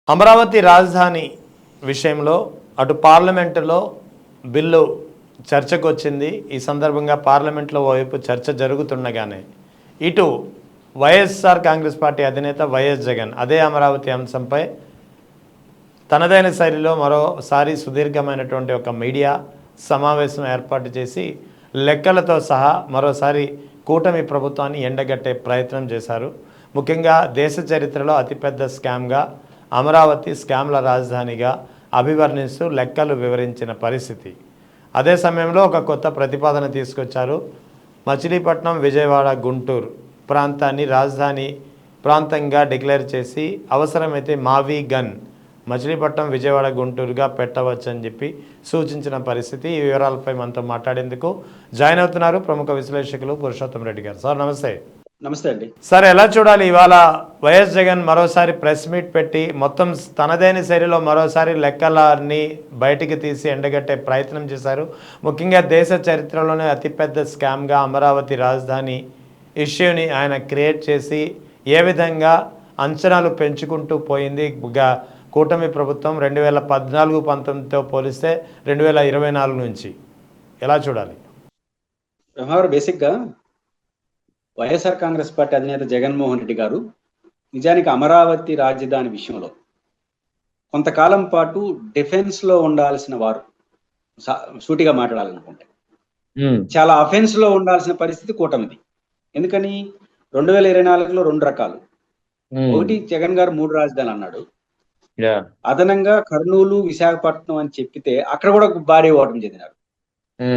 అమరావతి రాజధాని విషయంలో అటు పార్లమెంటులో బిల్లు చర్చకు వచ్చింది. ఈ సందర్భంగా పార్లమెంట్లో ఓవైపు చర్చ జరుగుతుండగానే ఇటు వైఎస్ఆర్ కాంగ్రెస్ పార్టీ అధినేత వైఎస్ జగన్ అదే అమరావతి అంశంపై తనదైన శైలిలో మరోసారి సుదీర్ఘమైనటువంటి ఒక మీడియా సమావేశం ఏర్పాటు చేసి లెక్కలతో సహా మరోసారి కూటమి ప్రభుత్వాన్ని ఎండగట్టే ప్రయత్నం చేశారు. ముఖ్యంగా దేశ చరిత్రలో అతిపెద్ద స్కామ్గా అమరావతి స్కామ్ల రాజధానిగా అభివర్ణిస్తూ లెక్కలు వివరించిన పరిస్థితి. అదే సమయంలో ఒక కొత్త ప్రతిపాదన తీసుకొచ్చారు. మచిలీపట్నం, విజయవాడ, గుంటూరు ప్రాంతాన్ని రాజధాని ప్రాంతంగా డిక్లేర్ చేసి అవసరమైతే మావీ గన్ మచిలీపట్నం, విజయవాడ, గుంటూరుగా పెట్టవచ్చని చెప్పి సూచించిన పరిస్థితి. ఈ వివరాలపై మనతో మాట్లాడేందుకు జాయిన్ అవుతున్నారు ప్రముఖ విశ్లేషకులు పురుషోత్తం రెడ్డి గారు. సార్ నమస్తే. నమస్తే అండి. సార్, ఎలా చూడాలి ఇవాళ వైఎస్ జగన్ మరోసారి ప్రెస్ మీట్ పెట్టి మొత్తం తనదైన శైలిలో మరోసారి లెక్కలన్నీ బయటికి తీసి ఎండగట్టే ప్రయత్నం చేశారు. ముఖ్యంగా దేశ చరిత్రలోనే అతిపెద్ద స్కామ్గా అమరావతి రాజధాని ఇష్యూని ఆయన క్రియేట్ చేసి ఏ విధంగా అంచనాలు పెంచుకుంటూ పోయింది కూటమి ప్రభుత్వం 2014-19తో పోలిస్తే 2024 నుంచి ఎలా చూడాలి? బేసిక్గా వైఎస్ఆర్ కాంగ్రెస్ పార్టీ అధినేత జగన్మోహన్ రెడ్డి గారు నిజానికి అమరావతి రాజధాని విషయంలో కొంతకాలం పాటు డిఫెన్స్ లో ఉండాల్సిన వారు, సూటిగా మాట్లాడాలనుకుంటే చాలా అఫెన్స్ లో ఉండాల్సిన పరిస్థితి కూటమిది. ఎందుకని 2024లో 2 రకాలు. ఒకటి, జగన్ గారు 3 రాజధానులు అన్నాడు. అదనంగా కర్నూలు, విశాఖపట్నం అని చెప్పితే అక్కడ కూడా భారీ ఓటమి చెందినారు.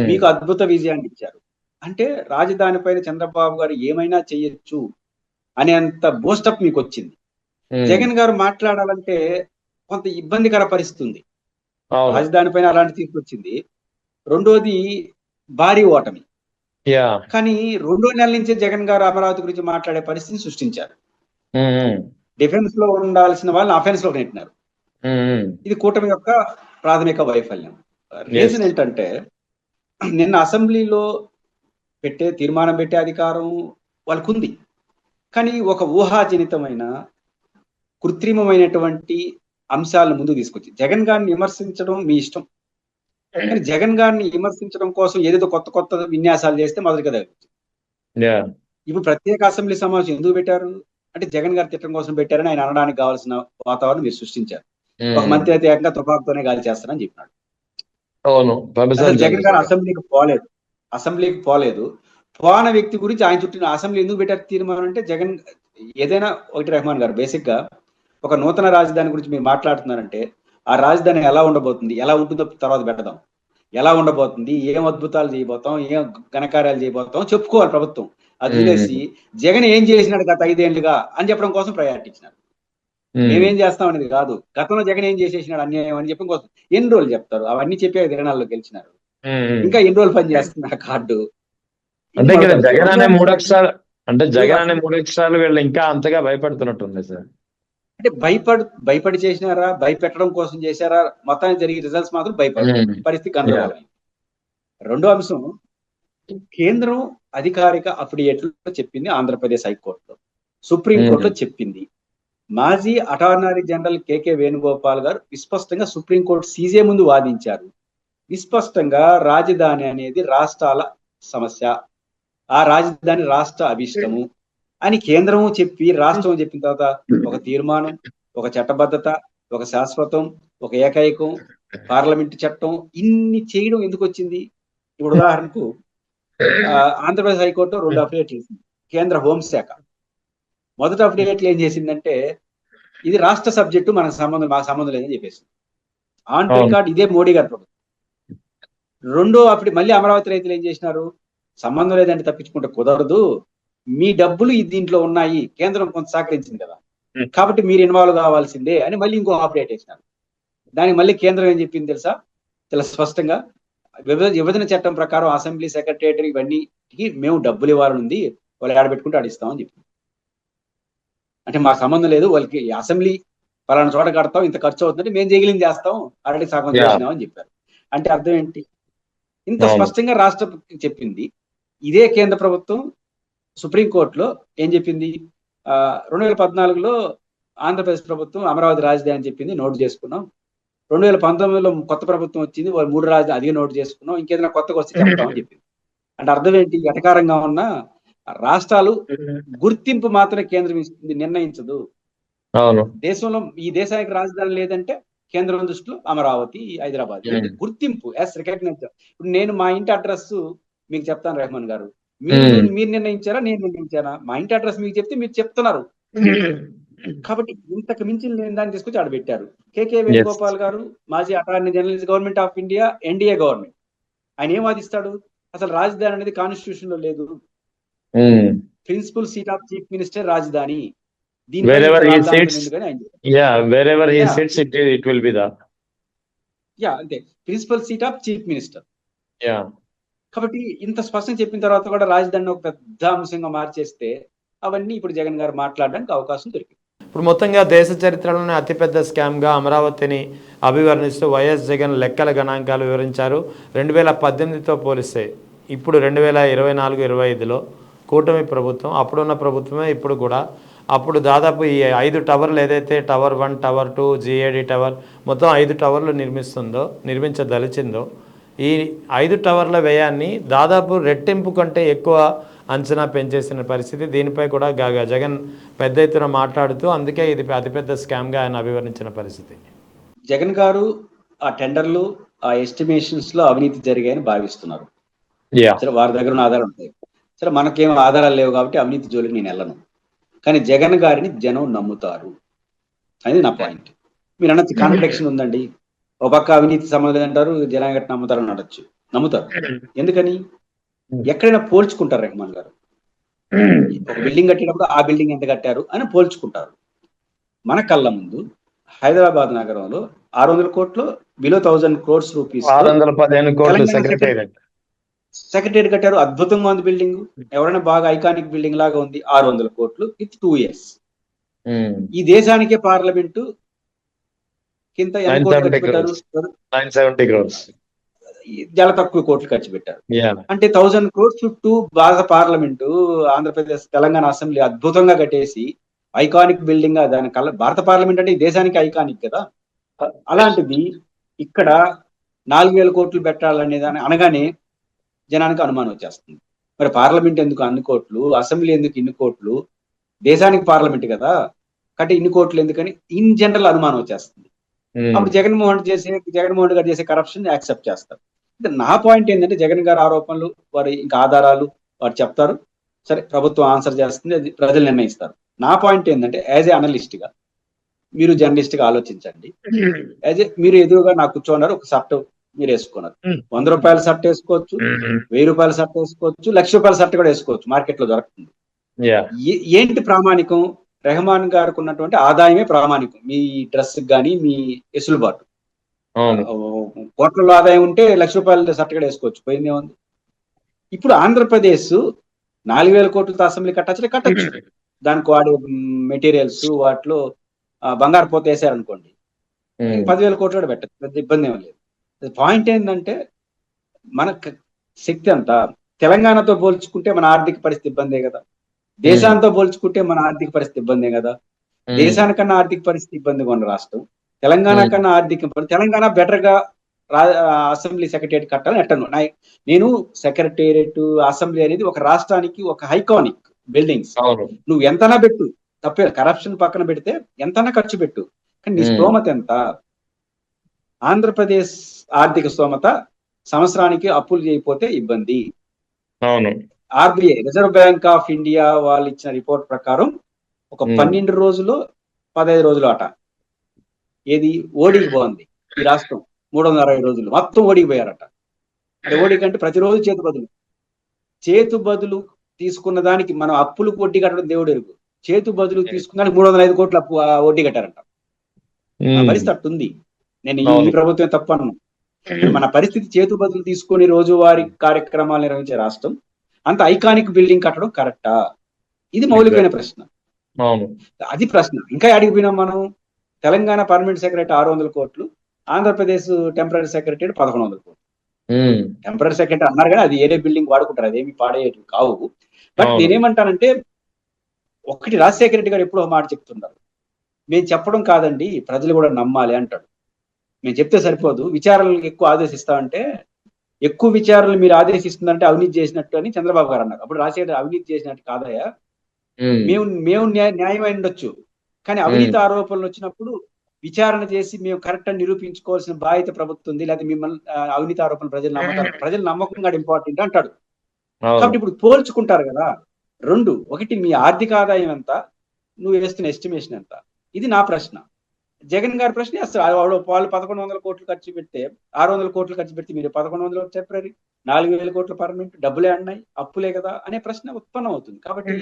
మీకు అద్భుత విజయాన్ని ఇచ్చారు. అంటే రాజధాని పైన చంద్రబాబు గారు ఏమైనా చేయొచ్చు అనేంత బూస్టప్ మీకు వచ్చింది. జగన్ గారు మాట్లాడాలంటే కొంత ఇబ్బందికర పరిస్థితి ఉంది. రాజధాని పైన అలాంటి తీసుకొచ్చింది. రెండోది భారీ ఓటమి. కానీ 2వ నెల నుంచే జగన్ గారు అమరావతి గురించి మాట్లాడే పరిస్థితిని సృష్టించారు. డిఫెన్స్ లో ఉండాల్సిన వాళ్ళని అఫెన్స్ లో నెట్టినారు. ఇది కూటమి యొక్క ప్రాథమిక వైఫల్యం. రీజన్ ఏంటంటే, నిన్న అసెంబ్లీలో తీర్మానం పెట్టే అధికారం వాళ్ళకు ఉంది. కానీ ఒక ఊహాజనితమైన కృత్రిమమైనటువంటి అంశాలను ముందుకు తీసుకొచ్చి జగన్ గారిని విమర్శించడం మీ ఇష్టం. కానీ జగన్ గారిని విమర్శించడం కోసం ఏదేదో కొత్త కొత్త విన్యాసాలు చేస్తే మొదటి కదా. ఇప్పుడు ప్రత్యేక అసెంబ్లీ సమావేశం ఎందుకు పెట్టారు అంటే జగన్ గారు తిట్టడం కోసం పెట్టారని ఆయన అనడానికి కావాల్సిన వాతావరణం మీరు సృష్టించారు. ఒక మంత్రి అయితే ఏకంగా తుపాకుతోనే గాలి చేస్తారని చెప్పినాడు. జగన్ గారు అసెంబ్లీకి పోలేదు. పోన వ్యక్తి గురించి ఆయన చుట్టూ అసెంబ్లీ ఎందుకు పెట్టారు తీర్మానం అంటే, జగన్ ఏదైనా ఒకటి, రెహమాన్ గారు బేసిక్ గా ఒక నూతన రాజధాని గురించి మీరు మాట్లాడుతున్నారంటే ఆ రాజధాని ఎలా ఉండబోతుంది, ఎలా ఉంటుందో తర్వాత పెడదాం, ఎలా ఉండబోతుంది, ఏం అద్భుతాలు చేయబోతాం, ఏం ఘనకార్యాలు చేయబోతాం చెప్పుకోవాలి ప్రభుత్వం. అది వదిలేసి జగన్ ఏం చేసినాడు గత 5 ఏళ్లుగా అని చెప్పడం కోసం ప్రయారిటీ ఇచ్చినారు. మేమేం చేస్తాం అనేది కాదు, గతంలో జగన్ ఏం చేసేసినాడు అన్యాయం అని చెప్పడం కోసం ఎన్ని రోజులు చెప్తారు. అవన్నీ చెప్పే 20 గెలిచినారు. ఇంకా ఎన్ని రోజులు పని చేస్తున్నారు కార్డు అంటే జగన్ అనే 3 అక్షరాలు వీళ్ళు ఇంకా అంతగా భయపడుతున్నట్టుంది సార్. అంటే భయపడి చేసినారా, భయపెట్టడం కోసం చేశారా, మొత్తానికి జరిగే రిజల్ట్స్ మాత్రం పరిస్థితి గందరగోళం. రెండో అంశం, కేంద్రం అధికారిక అఫిడవిట్లో చెప్పింది, ఆంధ్రప్రదేశ్ హైకోర్టులో, సుప్రీంకోర్టులో చెప్పింది. మాజీ అటార్నీ జనరల్ కేకే వేణుగోపాల్ గారు విస్పష్టంగా సుప్రీంకోర్టు సీజే ముందు వాదించారు. విస్పష్టంగా రాజధాని అనేది రాష్ట్రాల సమస్య, ఆ రాజధాని రాష్ట్ర అభిష్టము అని కేంద్రము చెప్పి, రాష్ట్రం చెప్పిన తర్వాత ఒక తీర్మానం, ఒక చట్టబద్ధత, ఒక శాశ్వతం, ఒక ఏకైకం, పార్లమెంటు చట్టం, ఇన్ని చేయడం ఎందుకు వచ్చింది? ఇప్పుడు ఉదాహరణకు ఆంధ్రప్రదేశ్ హైకోర్టు 2 అఫిడవిట్లు చేసింది. కేంద్ర హోంశాఖ మొదటి అఫిడవిట్లు ఏం చేసిందంటే, ఇది రాష్ట్ర సబ్జెక్టు, మాకు సంబంధం లేదని చెప్పేసి ఆన్ రికార్డ్ ఇదే మోడీ గారి ప్రభుత్వం. రెండో మళ్ళీ అమరావతి రైతులు ఏం చేసినారు, సంబంధం లేదంటే తప్పించుకుంటే కుదరదు, మీ డబ్బులు దీంట్లో ఉన్నాయి, కేంద్రం కొంత సహకరించింది కదా, కాబట్టి మీరు ఇన్వాల్వ్ కావాల్సిందే అని మళ్ళీ ఇంకో అప్డేట్ వేసినారు. దానికి మళ్ళీ కేంద్రం ఏం చెప్పింది తెలుసా? చాలా స్పష్టంగా, విభజన చట్టం ప్రకారం అసెంబ్లీ సెక్రటరీ ఇవన్నీకి మేము డబ్బులు ఇవ్వాలని ఉంది, వాళ్ళు ఆడబెట్టుకుంటే ఆడిస్తామని చెప్పింది. అంటే మాకు సంబంధం లేదు, వాళ్ళకి అసెంబ్లీ పలానా చోట కడతాం, ఇంత ఖర్చు అవుతుందంటే మేము జగిలింది చేస్తాం, ఆల్రెడీ సగం చేసినామని చెప్పారు. అంటే అర్థం ఏంటి? ఇంత స్పష్టంగా రాష్ట్రపతి చెప్పింది. ఇదే కేంద్ర ప్రభుత్వం సుప్రీంకోర్టులో ఏం చెప్పింది? 2014లో ఆంధ్రప్రదేశ్ ప్రభుత్వం అమరావతి రాజధాని అని చెప్పింది, నోట్ చేసుకున్నాం. 2019లో కొత్త ప్రభుత్వం వచ్చింది, వాళ్ళు 3 రాజధాని అదిగే నోట్ చేసుకున్నాం, ఇంకేదైనా కొత్తగా వస్తే చెప్తామని చెప్పింది. అంటే అర్థం ఏంటి? ఎటకారంగా ఉన్న రాష్ట్రాలు గుర్తింపు మాత్రమే కేంద్రం ఇస్తుంది, నిర్ణయించదు. అవును. దేశంలో ఈ దేశానికి రాజధాని లేదంటే కేంద్రం దృష్టిలో అమరావతి, హైదరాబాద్ గుర్తింపు యాస్ రికగ్నైజ్. ఇప్పుడు నేను మా ఇంటి అడ్రస్ మీకు చెప్తాను రెహమాన్ గారు, మీరు నిర్ణయించారా నేను నిర్ణయించారా? మా ఇంటి అడ్రస్ మీకు చెప్తే మీరు చెప్తున్నారు. కాబట్టి ఇంతకు మించిన లేని దాన్ని తీసుకొచ్చి ఆడ పెట్టారు. కేకే వేణుగోపాల్ గారు మాజీ attorney general, government of India, NDA government. ఆయన ఏం వాదిస్తాడు? అసలు రాజధాని అనేది కాన్స్టిట్యూషన్ లో లేదు, principal seat of chief minister రాజధాని. అంతే, principal seat of chief minister. కాబట్టి ఇంత స్పష్టంగా చెప్పిన తర్వాత కూడా రాజధానిని ఒక పెద్ద అంశంగా మార్చేస్తే అవన్నీ ఇప్పుడు జగన్ గారు మాట్లాడడానికి అవకాశం దొరికింది. ఇప్పుడు మొత్తంగా దేశ చరిత్రలోనే అతిపెద్ద స్కామ్గా అమరావతిని అభివర్ణిస్తూ వైఎస్ జగన్ లెక్కల గణాంకాలు వివరించారు. 2018తో పోలిస్తే ఇప్పుడు 2024-25లో కూటమి ప్రభుత్వం, అప్పుడున్న ప్రభుత్వమే ఇప్పుడు కూడా, అప్పుడు దాదాపు ఈ 5 టవర్లు ఏదైతే టవర్ 1, టవర్ 2, జిఏడి టవర్, మొత్తం 5 టవర్లు నిర్మించదలిచిందో, ఈ 5 టవర్ల వ్యయాన్ని దాదాపు రెట్టింపు కంటే ఎక్కువ అంచనా పెంచేసిన పరిస్థితి. దీనిపై కూడా జగన్ పెద్ద ఎత్తున మాట్లాడుతూ అందుకే ఇది అతిపెద్ద స్కామ్గా ఆయన అభివర్ణించిన పరిస్థితి. జగన్ గారు ఆ టెండర్లు, ఆ ఎస్టిమేషన్స్ లో అవినీతి జరిగాయని భావిస్తున్నారు. సరే, వారి దగ్గర ఉన్న ఆధారాలు ఉంటాయి. సరే, మనకేం ఆధారాలు లేవు కాబట్టి అవినీతి జోలికి నేను వెళ్ళను. కానీ జగన్ గారిని జనం నమ్ముతారు అనేది నా పాయింట్. మీరు అన్నది కాంట్రడిక్షన్ ఉందండి. ఒక పక్క అవినీతి సంబంధం లేదంటారు, జనం గట్టి నమ్ముతారని అనొచ్చు. నమ్ముతారు. ఎందుకని? ఎక్కడైనా పోల్చుకుంటారు రెహమాన్ గారు. ఒక బిల్డింగ్ కట్టేటప్పుడు ఆ బిల్డింగ్ ఎంత కట్టారు అని పోల్చుకుంటారు. మన కళ్ళ ముందు హైదరాబాద్ నగరంలో 600 కోట్లు, బిలో 1000 crores రూపీస్ సెక్రటరీ కట్టారు. అద్భుతంగా ఉంది బిల్డింగ్, ఎవరైనా బాగా ఐకానిక్ బిల్డింగ్ లాగా ఉంది. 600 కోట్లు విత్ 2 years. ఈ దేశానికే పార్లమెంటు కింద ఎంత కోట్లు ఖర్చు పెట్టారు? 970 crores. చాలా తక్కువ కోట్లు ఖర్చు పెట్టారు. అంటే 1000 crores చుట్టూ భారత పార్లమెంటు, ఆంధ్రప్రదేశ్, తెలంగాణ అసెంబ్లీ అద్భుతంగా కట్టేసి ఐకానిక్ బిల్డింగ్. దాని భారత పార్లమెంట్ అంటే ఈ దేశానికి ఐకానిక్ కదా. అలాంటిది ఇక్కడ 4000 కోట్లు పెట్టాలనే దాని అనగానే జనానికి అనుమానం వచ్చేస్తుంది. మరి పార్లమెంట్ ఎందుకు అన్ని కోట్లు, అసెంబ్లీ ఎందుకు ఇన్ని కోట్లు, దేశానికి పార్లమెంట్ కదా, కాబట్టి ఇన్ని కోట్లు ఎందుకని ఇన్ జనరల్ అనుమానం వచ్చేస్తుంది. అప్పుడు జగన్మోహన్ గారు చేసే కరప్షన్ యాక్సెప్ట్ చేస్తారు. అంటే నా పాయింట్ ఏంటంటే, జగన్ గారి ఆరోపణలు, వారి ఇంకా ఆధారాలు వారు చెప్తారు. సరే, ప్రభుత్వం ఆన్సర్ చేస్తుంది, అది ప్రజలు నిర్ణయిస్తారు. నా పాయింట్ ఏంటంటే, యాజ్ ఏ అనలిస్ట్ గా, మీరు జర్నలిస్ట్ గా ఆలోచించండి. మీరు ఎదురుగా నాకు కూర్చోన్నారు, ఒక షర్ట్ మీరు వేసుకున్నారు. 100 రూపాయల షర్ట్ వేసుకోవచ్చు, 1000 రూపాయల షర్ట్ వేసుకోవచ్చు, 1,00,000 రూపాయల షర్ట్ కూడా వేసుకోవచ్చు, మార్కెట్ లో దొరుకుతుంది. ఏంటి ప్రామాణికం? రెహమాన్ గారికి ఉన్నటువంటి ఆదాయమే ప్రామాణికం. మీ డ్రెస్ కానీ మీ ఎసులుబాటు. కోట్లలో ఆదాయం ఉంటే 1,00,000 రూపాయల షర్ట్ కూడా వేసుకోవచ్చు, పోయిందే ఉంది. ఇప్పుడు ఆంధ్రప్రదేశ్ 4,000 కోట్లతో అసెంబ్లీ కట్టచ్చు. దానికి వాడే మెటీరియల్స్, వాటిలో బంగారు పోత వేసారనుకోండి, 10,000 కోట్లు కూడా పెట్టచ్చు, పెద్ద ఇబ్బంది ఏం లేదు. పాయింట్ ఏంటంటే, మన శక్తి అంతా తెలంగాణతో పోల్చుకుంటే మన ఆర్థిక పరిస్థితి ఇబ్బందే కదా, దేశాంతో పోల్చుకుంటే మన ఆర్థిక పరిస్థితి ఇబ్బందే కదా. దేశానికన్నా ఆర్థిక పరిస్థితి ఇబ్బందిగా ఉన్న రాష్ట్రం తెలంగాణ కన్నా తెలంగాణ బెటర్ గా అసెంబ్లీ సెక్రటేరియట్ కట్టాలని ఎట్టను. నేను సెక్రటేరియట్, అసెంబ్లీ అనేది ఒక రాష్ట్రానికి ఒక ఐకానిక్ బిల్డింగ్స్. నువ్వు ఎంతనా పెట్టు, తప్పే, కరప్షన్ పక్కన పెడితే ఎంతనా ఖర్చు పెట్టు, కానీ నీ స్తోమత ఎంత? ఆంధ్రప్రదేశ్ ఆర్థిక స్తోమత సంవత్సరానికి అప్పులు చేయకపోతే ఇబ్బంది. RBI, reserve bank of India వాళ్ళు ఇచ్చిన రిపోర్ట్ ప్రకారం ఒక 12 రోజులు 15 రోజులు అట ఏది ఓడికి పోయింది ఈ రాష్ట్రం. 360 రోజులు మొత్తం ఓడికి పోయారట. అది ఓడి కంటే ప్రతిరోజు చేతు బదులు తీసుకున్న దానికి మనం అప్పులకు వడ్డీ కట్టడం దేవుడు ఎరుగు. చేతు బదులు తీసుకున్న దానికి 305 కోట్ల అప్పు వడ్డీ కట్టారంట. పరిస్థితి అట్టుంది. నేను ఈ ప్రభుత్వం తప్పను. మన పరిస్థితి చేతు బదులు తీసుకొని రోజువారీ కార్యక్రమాలు నిర్వహించే రాష్ట్రం అంత ఐకానిక్ బిల్డింగ్ కట్టడం కరెక్టా? ఇది మౌలికమైన ప్రశ్న. అది ప్రశ్న. ఇంకా అడిగిపోయినాం మనం. తెలంగాణ పర్మనెంట్ సెక్రటరీ 600 కోట్లు, ఆంధ్రప్రదేశ్ టెంపరీ సెక్రటరీ 1100 కోట్లు. టెంపరీ సెక్రటరీ అన్నారు కానీ అది ఏరే బిల్డింగ్ వాడుకుంటారు, అదేమి పాడేటివి కావు. బట్ నేనేమంటానంటే, ఒకటి రాజశేఖర రెడ్డి గారు ఎప్పుడో మాట చెప్తున్నారు, మేము చెప్పడం కాదండి, ప్రజలు కూడా నమ్మాలి అంటాడు. మేము చెప్తే సరిపోదు, విచారణలకు ఎక్కువ ఆదేశిస్తామంటే, ఎక్కువ విచారణలు మీరు ఆదేశిస్తుందంటే అవినీతి చేసినట్టు అని చంద్రబాబు గారు అన్నారు. అప్పుడు రాజశేఖర్ అవినీతి చేసినట్టు కాదయ్యా, మేము న్యాయం అయి ఉండొచ్చు, కానీ అవినీతి ఆరోపణలు వచ్చినప్పుడు విచారణ చేసి మేము కరెక్ట్ అని నిరూపించుకోవాల్సిన బాధ్యత ప్రభుత్వం ఉంది, లేకపోతే మిమ్మల్ని అవినీతి ఆరోపణలు ప్రజలు నమ్మతారు, ప్రజలు నమ్మకం కూడా ఇంపార్టెంట్ అంటాడు. కాబట్టి ఇప్పుడు పోల్చుకుంటారు కదా రెండు, ఒకటి మీ ఆర్థిక ఆదాయం ఎంత, నువ్వు వేస్తున్న ఎస్టిమేషన్ ఎంత, ఇది నా ప్రశ్న. జగన్ గారి ప్రశ్న అసలు వాళ్ళు 1100 కోట్లు ఖర్చు పెడితే 600 కోట్లు ఖర్చు పెడితే మీరు 1100 టెంపరీ, 4000 కోట్ల పర్మనెంట్, డబ్బులే అన్నాయి, అప్పులే కదా అనే ప్రశ్న ఉత్పన్నం అవుతుంది. కాబట్టి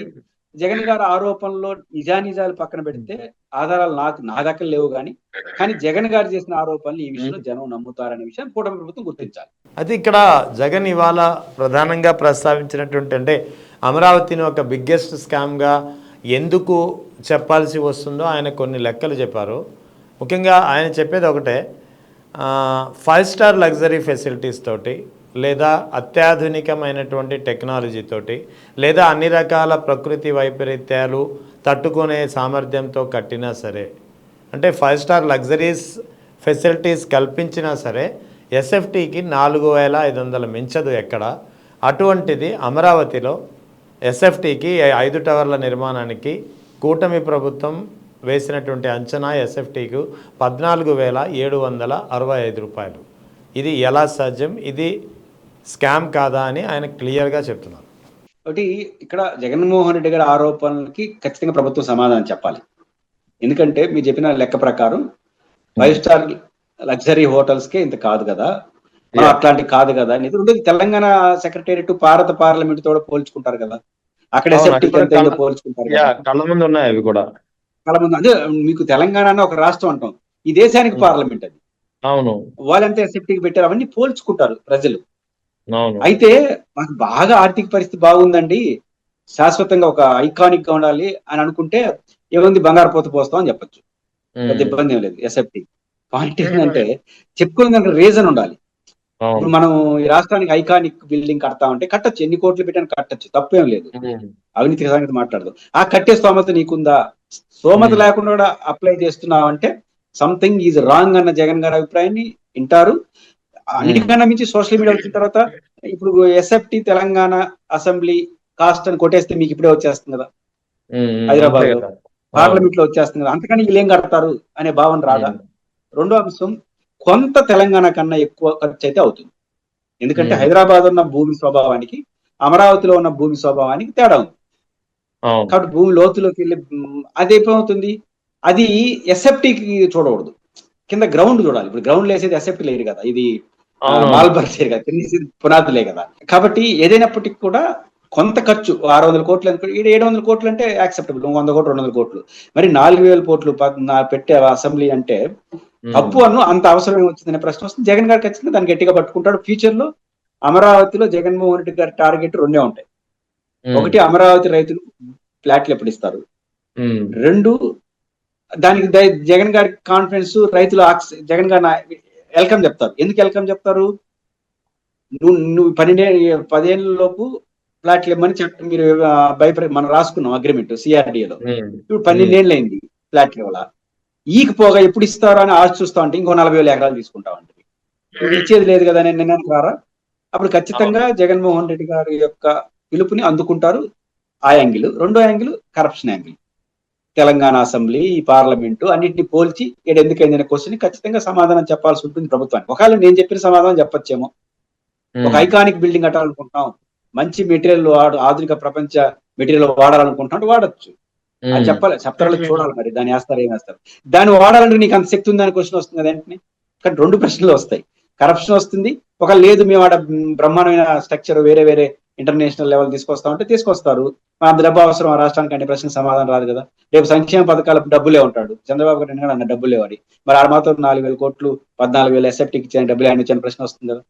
జగన్ గారి ఆరోపణలో నిజానిజాలు పక్కన పెడితే ఆధారాలు నా దగ్గర లేవు, కానీ జగన్ గారు చేసిన ఆరోపణలు ఈ విషయంలో జనం నమ్ముతారనే విషయాన్ని కూటమి ప్రభుత్వం గుర్తించాలి. అది ఇక్కడ జగన్ ఇవాళ ప్రధానంగా ప్రస్తావించినటువంటి, అంటే అమరావతిని ఒక బిగ్గెస్ట్ స్కామ్గా ఎందుకు చెప్పాల్సి వస్తుందో ఆయన కొన్ని లెక్కలు చెప్పారు. ముఖ్యంగా ఆయన చెప్పేది ఒకటే, 5 స్టార్ లగ్జరీ ఫెసిలిటీస్ తోటి, లేదా అత్యాధునికమైనటువంటి టెక్నాలజీ తోటి, లేదా అన్ని రకాల ప్రకృతి వైపరీత్యాలు తట్టుకునే సామర్థ్యంతో కట్టినా సరే, అంటే 5 స్టార్ లగ్జరీస్ ఫెసిలిటీస్ కల్పించినా సరే ఎస్ఎఫ్టీకి 4500 మించదు ఎక్కడ. అటువంటిది అమరావతిలో ఎస్ఎఫ్టీకి 5 టవర్ల నిర్మాణానికి కూటమి ప్రభుత్వం వేసినటువంటి అంచనా ఎస్ఎఫ్టీకు 14,765 రూపాయలు. ఇది ఎలా సాధ్యం, ఇది స్కామ్ కాదా అని ఆయన క్లియర్గా చెప్తున్నారు. ఒకటి ఇక్కడ జగన్మోహన్ రెడ్డి గారి ఆరోపణలకి ఖచ్చితంగా ప్రభుత్వం సమాధానం చెప్పాలి. ఎందుకంటే మీరు చెప్పిన లెక్క ప్రకారం 5 స్టార్ లగ్జరీ హోటల్స్ కే ఇంత కాదు కదా, అట్లాంటి కాదు కదా అనేది. రెండోది తెలంగాణ సెక్రటేరియట్ భారత పార్లమెంట్ తో పోల్చుకుంటారు కదా, అక్కడ పోల్చుకుంటారు, కళ్ళ ముందు ఉన్నాయి అవి కూడా. చాలా మంది అదే, మీకు తెలంగాణ ఒక రాష్ట్రం అంటాం, ఈ దేశానికి పార్లమెంట్ అది. అవును, వాళ్ళంతా ఎస్ఎఫ్టీకి పెట్టారు, అవన్నీ పోల్చుకుంటారు ప్రజలు. అవును, అయితే మాకు బాగా ఆర్థిక పరిస్థితి బాగుందండి, శాశ్వతంగా ఒక ఐకానిక్ గా ఉండాలి అని అనుకుంటే ఏముంది, బంగారు పోత పోస్తాం అని చెప్పొచ్చు, పెద్ద ఇబ్బంది ఏం లేదు. ఎస్ఎఫ్టీ పాయింట్ ఏంటంటే చెప్పుకునే దానికి రీజన్ ఉండాలి. ఇప్పుడు మనం ఈ రాష్ట్రానికి ఐకానిక్ బిల్డింగ్ కడతామంటే కట్టొచ్చు, ఎన్ని కోట్లు పెట్టాను కట్టొచ్చు, తప్పేం లేదు, అవినీతి సంగతి మాట్లాడదు. ఆ కట్టే స్తోమత నీకుందా, స్తోమత లేకుండా కూడా అప్లై చేస్తున్నావు అంటే సంథింగ్ ఈజ్ రాంగ్ అన్న జగన్ గారి అభిప్రాయాన్ని వింటారు. అన్నిటికన్నా మించి సోషల్ మీడియా వచ్చిన తర్వాత ఇప్పుడు ఎస్ఎఫ్టీ తెలంగాణ అసెంబ్లీ కాస్ట్ అని కొట్టేస్తే మీకు ఇప్పుడే వచ్చేస్తుంది కదా, హైదరాబాద్ లో పార్లమెంట్ లో వచ్చేస్తుంది కదా, అంతకని వీళ్ళు ఏం కడతారు అనే భావన రాదా. రెండో అంశం, కొంత తెలంగాణ కన్నా ఎక్కువ ఖర్చు అయితే అవుతుంది, ఎందుకంటే హైదరాబాద్ ఉన్న భూమి స్వభావానికి అమరావతిలో ఉన్న భూమి స్వభావానికి తేడా ఉంది. కాబట్టి భూమి లోతులోకి వెళ్ళి అది ఏమవుతుంది, అది ఎస్ఎఫ్టీకి చూడకూడదు, కింద గ్రౌండ్ చూడాలి. ఇప్పుడు గ్రౌండ్ వేసేది ఎస్ఎఫ్టీ లేదు కదా, ఇది మాల్బర్గ్ లేదు కదా, పునాదులే కదా. కాబట్టి ఏదైనప్పటికీ కూడా కొంత ఖర్చు 600 కోట్లు అనుకో, 700 కోట్లు అంటే యాక్సెప్టబుల్, 100 కోట్లు 200 కోట్లు, మరి 4000 కోట్లు పెట్టే అసెంబ్లీ అంటే తప్పు అను, అంత అవసరం వచ్చిందనే ప్రశ్న వస్తుంది. జగన్ గారు ఖచ్చితంగా దాన్ని గట్టిగా పట్టుకుంటాడు. ఫ్యూచర్ లో అమరావతిలో జగన్మోహన్ రెడ్డి గారి టార్గెట్ రెండే ఉంటాయి. ఒకటి, అమరావతి రైతులు ఫ్లాట్లు ఎప్పుడు ఇస్తారు, రెండు, దానికి జగన్ గారి కాన్ఫిడెన్స్, రైతులు జగన్ గారిని వెల్కమ్ చెప్తారు. ఎందుకు వెల్కమ్ చెప్తారు, నువ్వు 10 లోపు ఫ్లాట్లు ఇవ్వమని మీరు మనం రాసుకున్నాం అగ్రిమెంట్ సిఆర్డిఏలో, ఇప్పుడు 12 ఏళ్ళు అయింది ఫ్లాట్లు ఇవ్వాల, ఈకపోగా ఎప్పుడు ఇస్తారో అని ఆశ చూస్తా ఉంటే ఇంకో 40,000 ఎకరాలు తీసుకుంటా ఉంటుంది, ఇచ్చేది లేదు కదా అని నిర్ణయానికి రారా. అప్పుడు ఖచ్చితంగా జగన్మోహన్ రెడ్డి గారి యొక్క పిలుపుని అందుకుంటారు. ఆ యాంగిల్. రెండో angle corruption angle, Telangana assembly, ఈ పార్లమెంటు అన్నింటినీ పోల్చి ఎందుకైందనే క్వశ్చన్ ఖచ్చితంగా సమాధానం చెప్పాల్సి ఉంటుంది ప్రభుత్వానికి. ఒకవేళ నేను చెప్పిన సమాధానం చెప్పొచ్చేమో, ఒక ఐకానిక్ బిల్డింగ్ కట్టాలనుకుంటున్నాం, మంచి మెటీరియల్ ఆధునిక ప్రపంచ మెటీరియల్ వాడాలనుకుంటున్నాం, వాడచ్చు, అది చెప్పాలి, చెప్తారో చూడాలి, మరి దాన్ని వేస్తారు ఏం వేస్తారు, దాన్ని వాడాలంటే నీకు అంత శక్తి ఉందని క్వశ్చన్ వస్తుంది కదా వెంటనే. కానీ రెండు ప్రశ్నలు వస్తాయి, కరప్షన్ వస్తుంది, ఒక లేదు మేము ఆడ బ్రహ్మాండమైన స్ట్రక్చర్ వేరే వేరే ఇంటర్నేషనల్ లెవెల్ తీసుకొస్తామంటే తీసుకొస్తారు, అంత డబ్బు అవసరం ఆ రాష్ట్రానికి అంటే ప్రశ్న సమాధానం రాదు కదా. రేపు సంక్షేమ పథకాలకు డబ్బులే ఉంటాడు చంద్రబాబు గారు, అన్న డబ్బులే వాడి, మరి ఆడ మాత్రం 4,000 కోట్లు 14,000 ఎస్ఎఫ్టీకి ఇచ్చిన డబ్బులే అని ప్రశ్న వస్తుంది కదా.